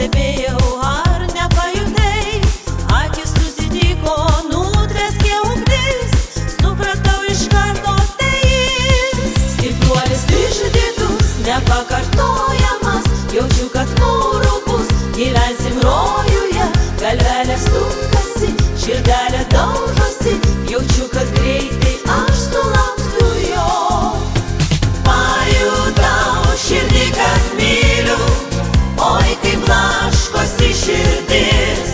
stebėjau, ar nepajutai, akis susitiko, nutreskė ugnis, supratau iš karto tai jis. Stipruolis išdidus, nepakartojamas, jaučiu, kad mūrų bus, gyvensim rojuje, galvelė sukasi, širdelė daužosi, jaučiu, kad greitai aš sulauksiu jo. Pajutau širdį, kad myliu, oi kaip blaškosi širdis,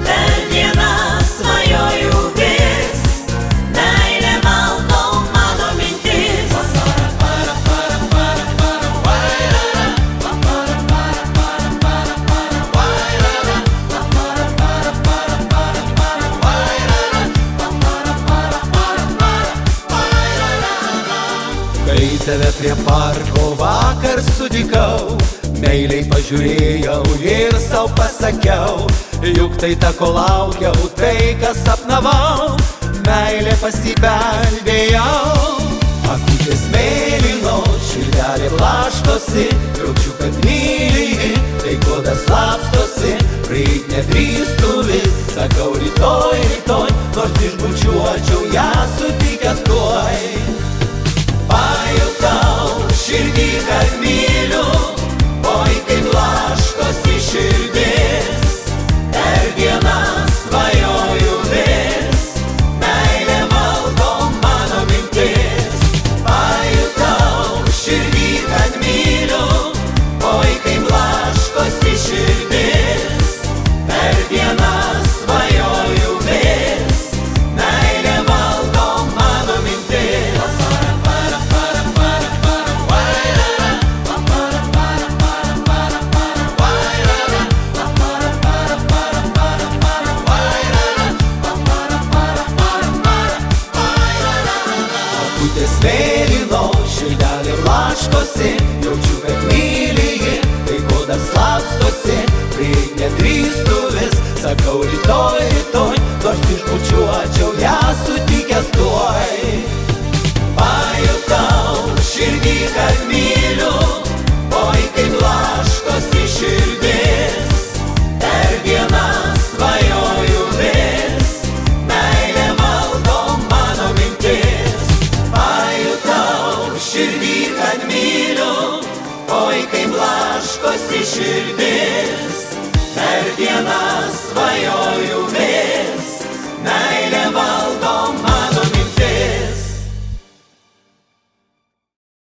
per dieną svajoju vis, meilė valdo mano mintis. Kai tave prie parko vakar sutikau, meiliai pažiūrėjau ir sau pasakiau, juk tai ta, ko laukiau, tai, kas sapnavau, meilė pasibeldėjau. Akutės mėlynos, širdelė blaškosi, jaučiu, kad myli, tai kodas slapstosi, praeit nedrįstu vis, sakau rytoj, rytoj, nors išbučiuočiau ją sutikęs tuoj. Pajutau širdį, kad myliu, oi kaip blaškosi širdis, per dieną svajoju vis, meilė valdo mano mintis. Pajutau širdį, kad myliu, oi kaip blaškosi širdis, per dieną svajoju vis, meilė valdo mano mintis. Akutės mėlynos, širdelė blaškosi, jaučiu, kad myli ji, tai kodas slapstosi, prieit nedrįstu vis, sakau rytoj, rytoj, nors išbučiuočiau ją sutikęs tuoj. Pajutau širdį, kad myliu, oi kaip blaškosi širdis, per dieną svajoju vis, meilė valdo mano mintis. Pajutau širdį, kad myliu, oi kaip blaškosi širdis, per dieną svajoju.